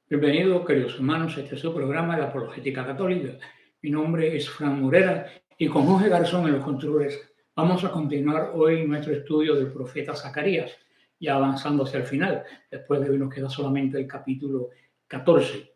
Bienvenidos, queridos hermanos, a este es su programa de Apologética Católica. Mi nombre es Fran Morera y con Jorge Garzón en los controles vamos a continuar hoy nuestro estudio del profeta Zacarías, ya avanzando hacia el final. Después de hoy nos queda solamente el capítulo 14.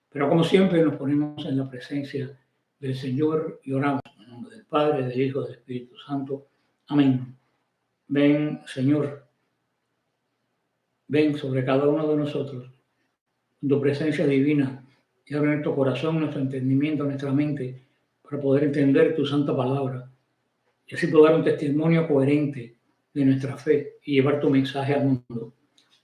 Pero como siempre nos ponemos en la presencia del Señor y oramos en el nombre del Padre, del Hijo y del Espíritu Santo. Amén. Ven, Señor, ven sobre cada uno de nosotros tu presencia divina y abre nuestro corazón, nuestro entendimiento, nuestra mente para poder entender tu santa palabra y así poder dar un testimonio coherente de nuestra fe y llevar tu mensaje al mundo.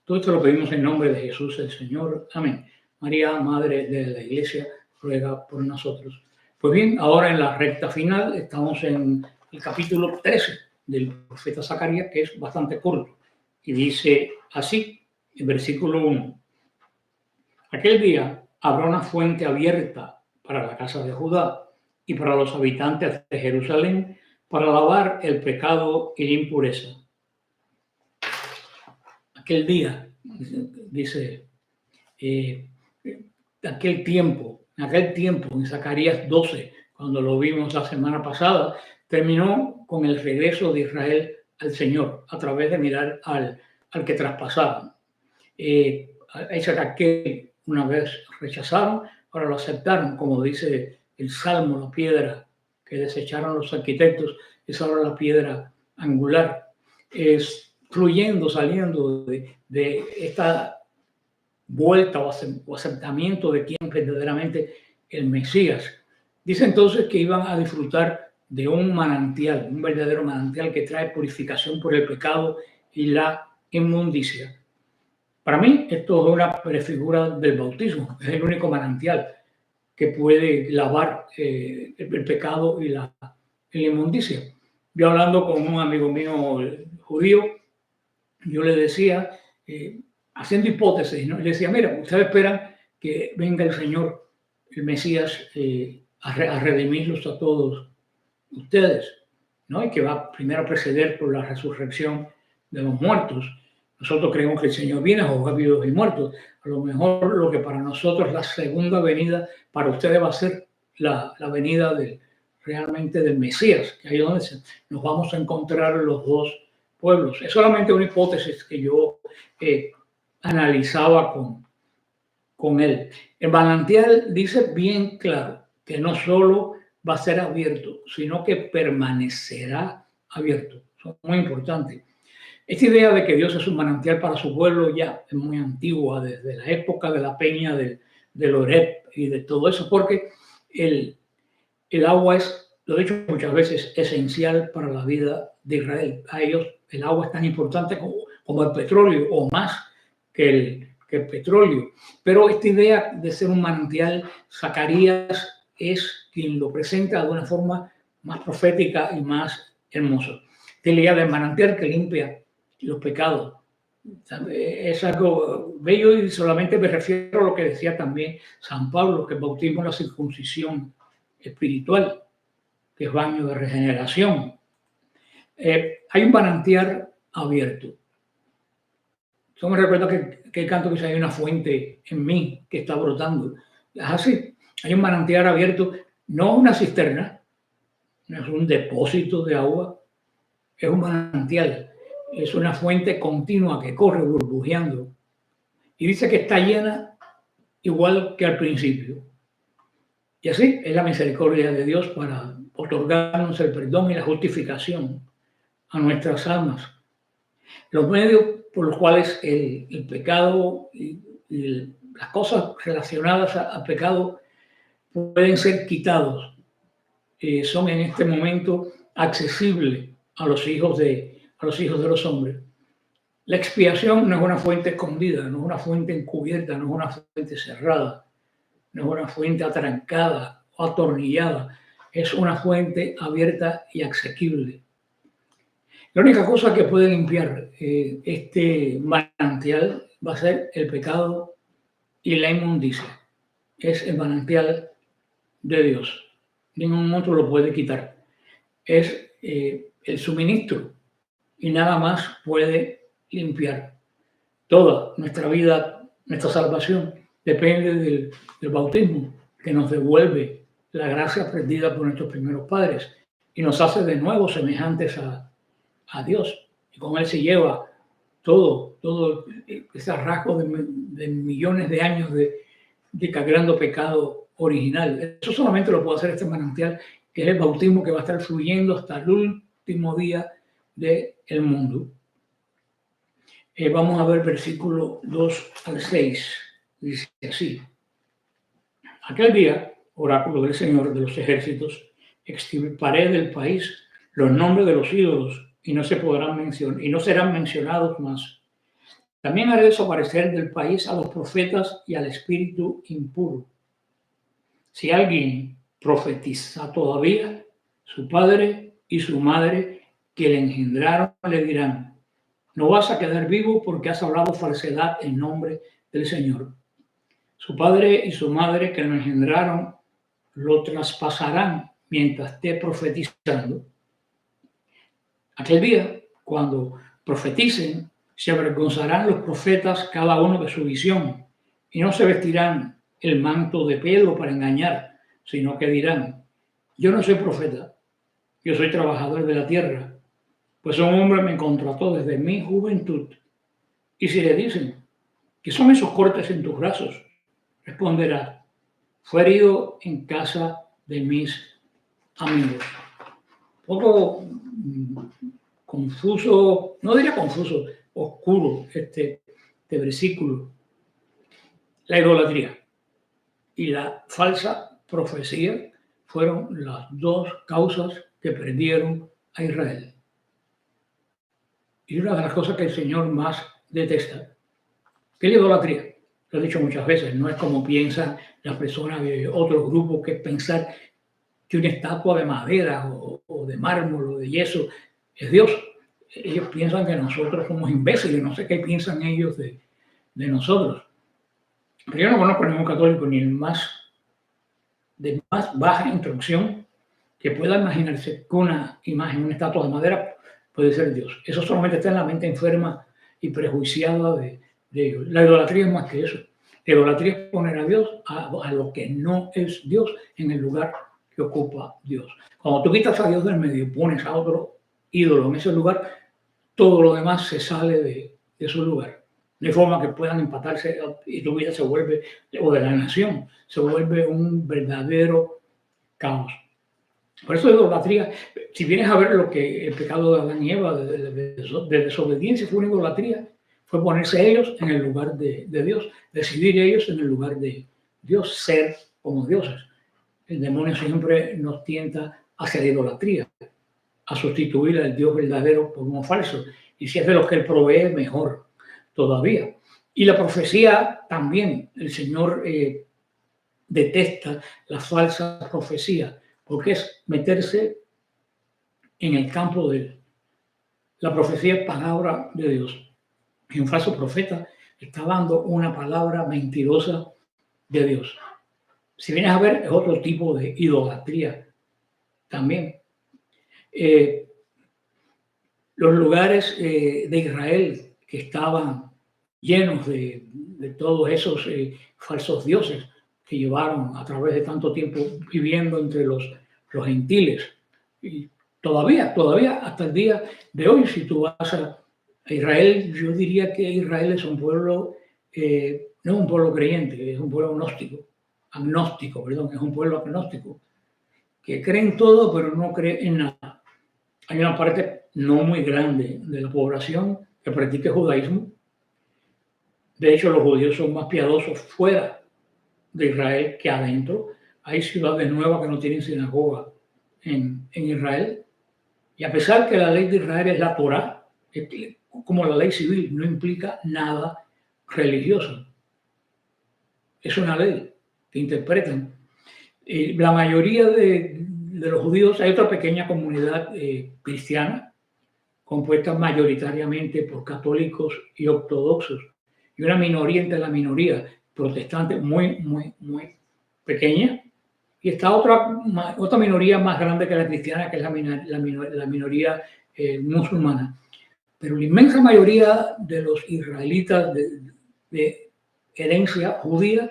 Todo esto lo pedimos en nombre de Jesús el Señor. Amén. María, Madre de la Iglesia, ruega por nosotros. Pues bien, ahora en la recta final estamos en el capítulo 13 del profeta Zacarías, que es bastante corto, y dice así, en versículo 1. Aquel día habrá una fuente abierta para la casa de Judá y para los habitantes de Jerusalén para lavar el pecado y la impureza. Aquel día, dice, aquel tiempo, en Zacarías 12, cuando lo vimos la semana pasada, terminó con el regreso de Israel al Señor a través de mirar al que traspasaban. Aquel una vez rechazaron, ahora lo aceptaron, como dice el Salmo, la piedra que desecharon los arquitectos es ahora la piedra angular, es fluyendo, saliendo de esta vuelta o aceptamiento de quién verdaderamente el Mesías. Dice entonces que iban a disfrutar de un manantial, un verdadero manantial que trae purificación por el pecado y la inmundicia. Para mí, esto es una prefigura del bautismo, es el único manantial que puede lavar el pecado y la inmundicia. Yo hablando con un amigo mío judío, yo le decía, haciendo hipótesis, ¿no? Le decía, mira, ustedes esperan que venga el Señor, el Mesías, a redimirlos a todos ustedes, ¿no? Y que va primero a preceder por la resurrección de los muertos. Nosotros creemos que el Señor viene a juzgar vivos y muertos. A lo mejor lo que para nosotros la segunda venida, para ustedes va a ser la venida realmente del Mesías, que ahí es donde nos vamos a encontrar los dos pueblos. Es solamente una hipótesis que yo analizaba con él. El manantial dice bien claro que no solo va a ser abierto, sino que permanecerá abierto. Eso es muy importante. Esta idea de que Dios es un manantial para su pueblo ya es muy antigua, desde la época de la peña del Horeb y de todo eso, porque el agua es, lo he dicho muchas veces, esencial para la vida de Israel. A ellos el agua es tan importante como el petróleo o más que el petróleo. Pero esta idea de ser un manantial, Zacarías es quien lo presenta de una forma más profética y más hermosa. Esta idea del manantial que limpia los pecados. Es algo bello y solamente me refiero a lo que decía también San Pablo, que el bautismo es la circuncisión espiritual, que es baño de regeneración. Hay un manantial abierto. Yo me recuerdo que el canto que dice, hay una fuente en mí que está brotando. Es así, hay un manantial abierto, no una cisterna, no es un depósito de agua, es un manantial, es una fuente continua que corre burbujeando. Y dice que está llena igual que al principio. Y así es la misericordia de Dios para otorgarnos el perdón y la justificación a nuestras almas. Los medios por los cuales el pecado y las cosas relacionadas al pecado pueden ser quitados son en este momento accesibles a los hijos de los hombres. La expiación no es una fuente escondida, no es una fuente encubierta, no es una fuente cerrada, no es una fuente atrancada o atornillada, es una fuente abierta y asequible. La única cosa que puede limpiar este manantial va a ser el pecado y la inmundicia. Es el manantial de Dios. Ningún otro lo puede quitar. Es el suministro y nada más puede limpiar. Toda nuestra vida, nuestra salvación, depende del bautismo, que nos devuelve la gracia perdida por nuestros primeros padres y nos hace de nuevo semejantes a Dios. Y con Él se lleva todo ese rasgo de millones de años de cargando pecado original. Eso solamente lo puede hacer este manantial, que es el bautismo que va a estar fluyendo hasta el último día del mundo. Vamos a ver versículo 2 al 6. Dice así: aquel día, oráculo del Señor de los ejércitos, extirparé del país los nombres de los ídolos y no se podrán mencionar y no serán mencionados más. También haré desaparecer del país a los profetas y al espíritu impuro. Si alguien profetiza todavía, su padre y su madre que le engendraron le dirán: no vas a quedar vivo porque has hablado falsedad en nombre del Señor. Su padre y su madre que lo engendraron lo traspasarán mientras esté profetizando. Aquel día, cuando profeticen, se avergonzarán los profetas cada uno de su visión y no se vestirán el manto de pelo para engañar, sino que dirán: yo no soy profeta, yo soy trabajador de la tierra, pues un hombre me contrató desde mi juventud. Y si le dicen: ¿qué son esos cortes en tus brazos?, responderá: fue herido en casa de mis amigos. Un poco confuso, no diría confuso, oscuro este versículo. La idolatría y la falsa profecía fueron las dos causas que perdieron a Israel. Y una de las cosas que el Señor más detesta, que es la idolatría. Lo he dicho muchas veces, no es como piensan las personas de otros grupos, que es pensar que una estatua de madera o de mármol o de yeso es Dios. Ellos piensan que nosotros somos imbéciles, no sé qué piensan ellos de nosotros. Pero yo no conozco ningún católico, ni el de más baja instrucción, que pueda imaginarse que una imagen, una estatua de madera puede ser Dios. Eso solamente está en la mente enferma y prejuiciada de ellos. La idolatría es más que eso. La idolatría es poner a Dios a lo que no es Dios en el lugar que ocupa Dios. Cuando tú quitas a Dios del medio, pones a otro ídolo en ese lugar, todo lo demás se sale de su lugar. De forma que puedan empatarse y tu vida se vuelve, o de la nación, se vuelve un verdadero caos. Por eso la idolatría, si vienes a ver lo que el pecado de Adán y Eva de desobediencia fue una idolatría, fue ponerse ellos en el lugar de Dios, decidir ellos en el lugar de Dios, ser como dioses. El demonio siempre nos tienta hacia la idolatría, a sustituir al Dios verdadero por uno falso. Y si es de los que Él provee, mejor todavía. Y la profecía también, el Señor detesta la falsa profecía, porque es meterse en el campo de Él. La profecía es palabra de Dios. Y un falso profeta está dando una palabra mentirosa de Dios. Si vienes a ver, es otro tipo de idolatría también. Los lugares de Israel que estaban llenos de todos esos falsos dioses que llevaron a través de tanto tiempo viviendo entre los gentiles. Y todavía hasta el día de hoy, si tú vas a Israel, yo diría que Israel es un pueblo, no es un pueblo creyente, es un pueblo agnóstico, es un pueblo agnóstico, que cree en todo pero no cree en nada. Hay una parte no muy grande de la población que practica judaísmo. De hecho, los judíos son más piadosos fuera de Israel que adentro. Hay ciudades nuevas que no tienen sinagoga en Israel. Y a pesar que la ley de Israel es la Torá, como la ley civil, no implica nada religioso. Es una ley que interpretan. La mayoría de los judíos, hay otra pequeña comunidad cristiana, compuesta mayoritariamente por católicos y ortodoxos, y una minoría entre la minoría protestante muy pequeña, y está otra minoría más grande que la cristiana, que es la minoría musulmana. Pero la inmensa mayoría de los israelitas de herencia judía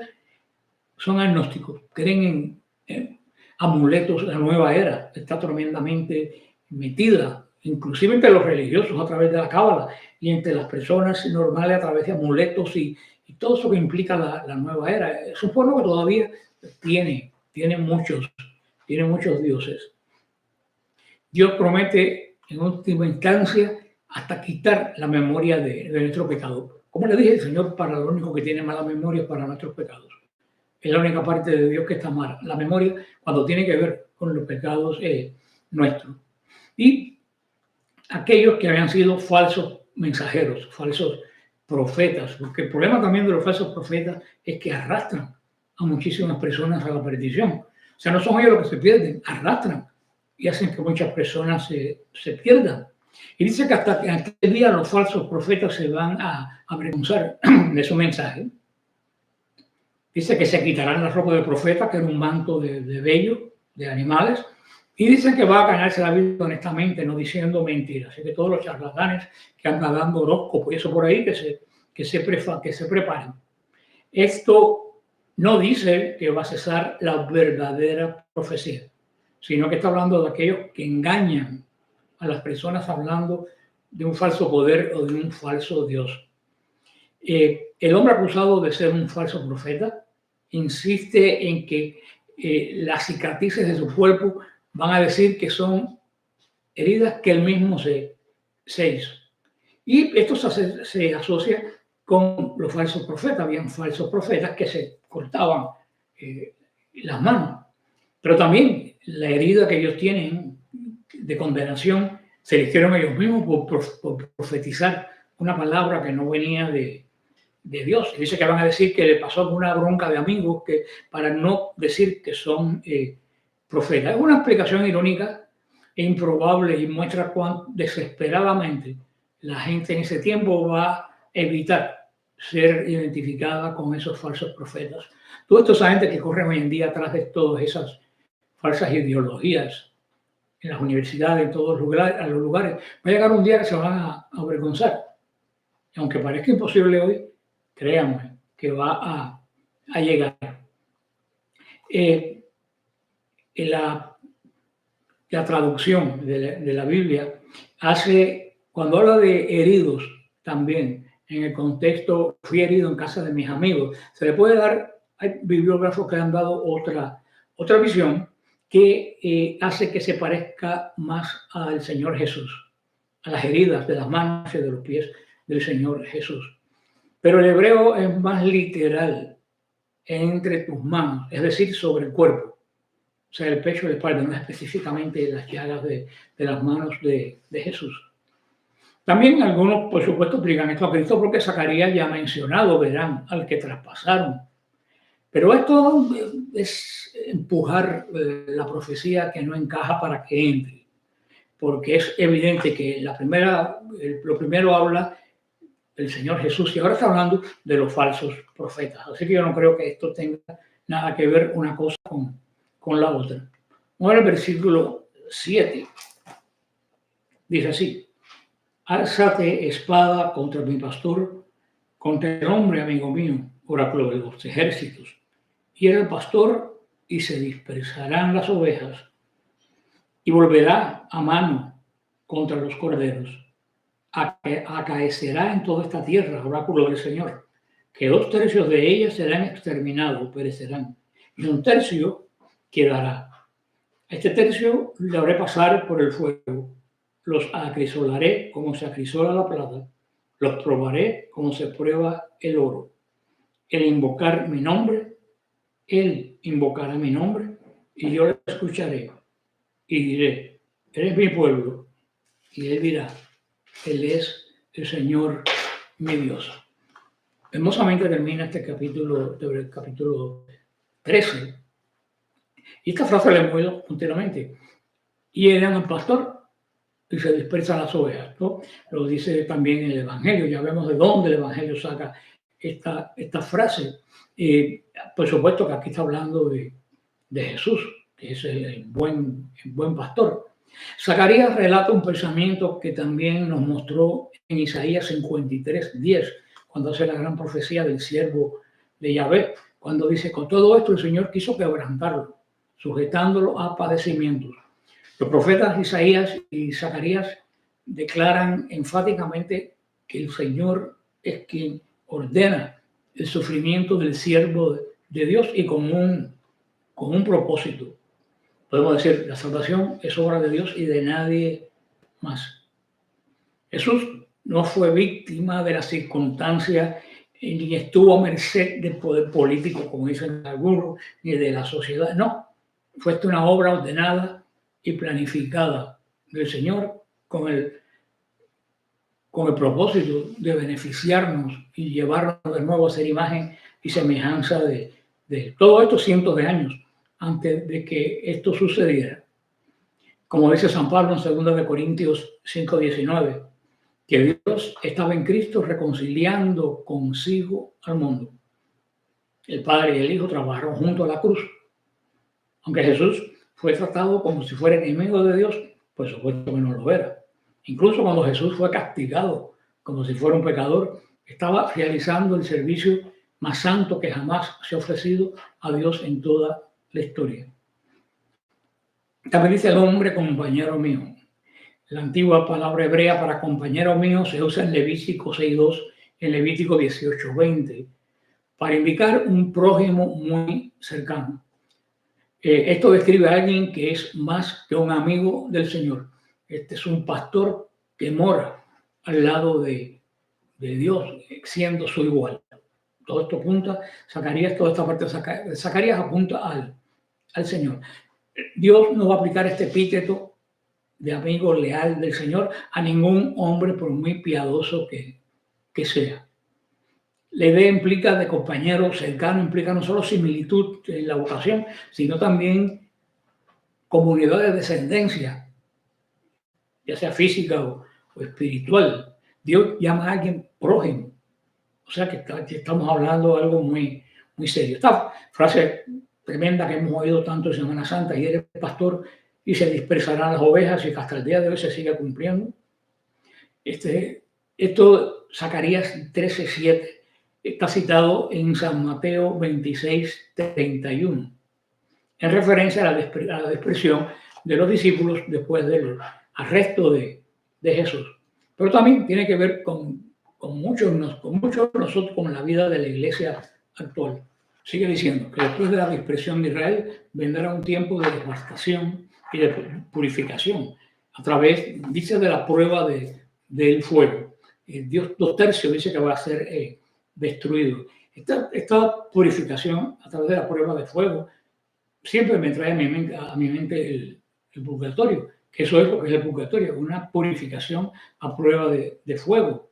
son agnósticos, creen en amuletos. La nueva era está tremendamente metida, inclusive entre los religiosos a través de la cábala y entre las personas normales a través de amuletos y todo eso que implica la nueva era. Es un pueblo que todavía tiene muchos dioses. Dios promete en última instancia hasta quitar la memoria de nuestro pecado. Como le dije, el Señor para lo único que tiene mala memoria es para nuestros pecados. Es la única parte de Dios que está mala. La memoria cuando tiene que ver con los pecados nuestros. Y aquellos que habían sido falsos mensajeros, falsos profetas, porque el problema también de los falsos profetas es que arrastran a muchísimas personas a la perdición. O sea, no son ellos los que se pierden, arrastran y hacen que muchas personas se pierdan. Y dice que hasta que aquel día los falsos profetas se van a avergonzar de su mensaje. Dice que se quitarán la ropa del profeta, que era un manto de vello, de animales, y dicen que va a ganarse la vida honestamente, no diciendo mentiras. Así que todos los charlatanes que andan dando horóscopos y eso por ahí, que se preparen. Esto no dice que va a cesar la verdadera profecía, sino que está hablando de aquellos que engañan a las personas hablando de un falso poder o de un falso Dios. El hombre acusado de ser un falso profeta insiste en que las cicatrices de su cuerpo van a decir que son heridas que él mismo se hizo. Y esto se asocia con los falsos profetas. Habían falsos profetas que se cortaban las manos. Pero también la herida que ellos tienen de condenación se la hicieron ellos mismos por profetizar una palabra que no venía de Dios. Y dice que van a decir que le pasó alguna bronca de amigos que, para no decir que son profetas. Es una explicación irónica e improbable y muestra cuán desesperadamente la gente en ese tiempo va a evitar ser identificada con esos falsos profetas. Toda esta gente que corre hoy en día atrás de todas esas falsas ideologías en las universidades, en todos los lugares, va a llegar un día que se van a avergonzar. Y aunque parezca imposible hoy, créanme que va a llegar. La traducción de la Biblia cuando habla de heridos también, en el contexto, fui herido en casa de mis amigos, se le puede dar, hay bibliógrafos que han dado otra visión que hace que se parezca más al Señor Jesús, a las heridas de las manos y de los pies del Señor Jesús. Pero el hebreo es más literal, entre tus manos, es decir, sobre el cuerpo. O sea, el pecho y la espalda, no específicamente las llagas de las manos de Jesús. También algunos, por supuesto, aplican esto a Cristo porque Zacarías ya ha mencionado, verán, al que traspasaron. Pero esto es empujar la profecía que no encaja para que entre. Porque es evidente que lo primero habla el Señor Jesús y ahora está hablando de los falsos profetas. Así que yo no creo que esto tenga nada que ver una cosa con la otra. Ahora el versículo 7 dice así: Álzate espada contra mi pastor, contra el hombre amigo mío, oráculo de los ejércitos. Hiera el pastor y se dispersarán las ovejas, y volverá a mano contra los corderos. Acaecerá en toda esta tierra, oráculo del Señor, que 2/3 de ellas serán exterminados, perecerán, y 1/3 quedará. A este tercio le haré pasar por el fuego. Los acrisolaré como se acrisola la plata, los probaré como se prueba el oro. Él invocará mi nombre, y yo le escucharé y diré: eres mi pueblo. Y él dirá: Él es el Señor mi Dios. Hermosamente termina este capítulo 13. Y esta frase la hemos oído continuamente. Y eran el pastor y se dispersan las ovejas, ¿no? Lo dice también el Evangelio. Ya vemos de dónde el Evangelio saca esta frase. Por supuesto que aquí está hablando de Jesús, que es el buen pastor. Zacarías relata un pensamiento que también nos mostró en Isaías 53:10, cuando hace la gran profecía del siervo de Yahvé, cuando dice, con todo esto el Señor quiso quebrantarlo, sujetándolo a padecimientos. Los profetas Isaías y Zacarías declaran enfáticamente que el Señor es quien ordena el sufrimiento del siervo de Dios y con un propósito. Podemos decir, la salvación es obra de Dios y de nadie más. Jesús no fue víctima de las circunstancias ni estuvo a merced del poder político, como dicen algunos, ni de la sociedad. No, fue una obra ordenada y planificada del Señor con el propósito de beneficiarnos y llevarnos de nuevo a ser imagen y semejanza de todo esto cientos de años antes de que esto sucediera. Como dice San Pablo en 2 Corintios 5:19, que Dios estaba en Cristo reconciliando consigo al mundo. El Padre y el Hijo trabajaron junto a la cruz. Aunque Jesús fue tratado como si fuera enemigo de Dios, por supuesto que no lo era. Incluso cuando Jesús fue castigado como si fuera un pecador, estaba realizando el servicio más santo que jamás se ha ofrecido a Dios en toda la historia. También dice el hombre compañero mío. La antigua palabra hebrea para compañero mío se usa en Levítico 6:2, en Levítico 18:20, para indicar un prójimo muy cercano. Esto describe a alguien que es más que un amigo del Señor. Este es un pastor que mora al lado de Dios, siendo su igual. Todo esto apunta, Zacarías, toda esta parte de Zacarías apunta al Señor. Dios no va a aplicar este epíteto de amigo leal del Señor a ningún hombre, por muy piadoso que sea. La idea implica de compañero cercano, implica no solo similitud en la vocación, sino también comunidad de descendencia, ya sea física o espiritual. Dios llama a alguien prójimo. O sea que estamos hablando de algo muy, muy serio. Esta frase tremenda que hemos oído tanto en Semana Santa, y eres pastor y se dispersarán las ovejas, y que hasta el día de hoy se sigue cumpliendo. Esto, Zacarías 13:7, está citado en San Mateo 26:31, en referencia a la expresión de los discípulos después del arresto de Jesús. Pero también tiene que ver con muchos de nosotros, con la vida de la iglesia actual. Sigue diciendo que después de la dispersión de Israel vendrá un tiempo de devastación y de purificación a través, dice, de la prueba del fuego. Dios 2/3 dice que va a ser destruido. Esta purificación a través de la prueba de fuego siempre me trae a mi mente el purgatorio, que eso es lo que es el purgatorio, una purificación a prueba de fuego.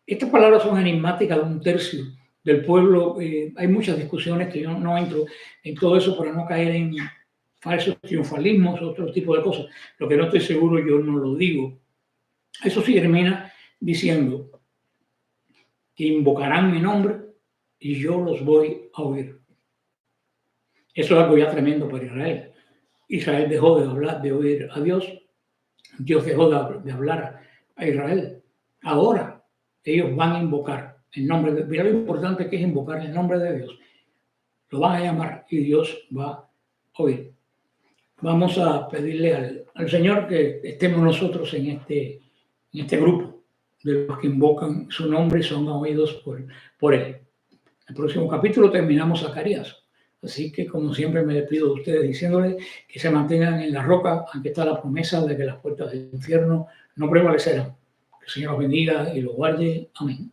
Estas palabras son enigmáticas de 1/3 del pueblo. Hay muchas discusiones que yo no entro en todo eso para no caer en falsos triunfalismos, otro tipo de cosas. Lo que no estoy seguro yo no lo digo. Eso sí termina diciendo que invocarán mi nombre y yo los voy a oír. Eso es algo ya tremendo para Israel. Israel dejó de oír a Dios. Dios dejó de hablar a Israel. Ahora ellos van a invocar el nombre de Dios. Mira lo importante que es invocar el nombre de Dios. Lo van a llamar y Dios va a oír. Vamos a pedirle al Señor que estemos nosotros en este grupo de los que invocan su nombre y son oídos por Él. El próximo capítulo terminamos Zacarías. Así que, como siempre, me despido de ustedes diciéndoles que se mantengan en la roca, aunque está la promesa de que las puertas del infierno no prevalecerán. Que el Señor los bendiga y los guarde. Amén.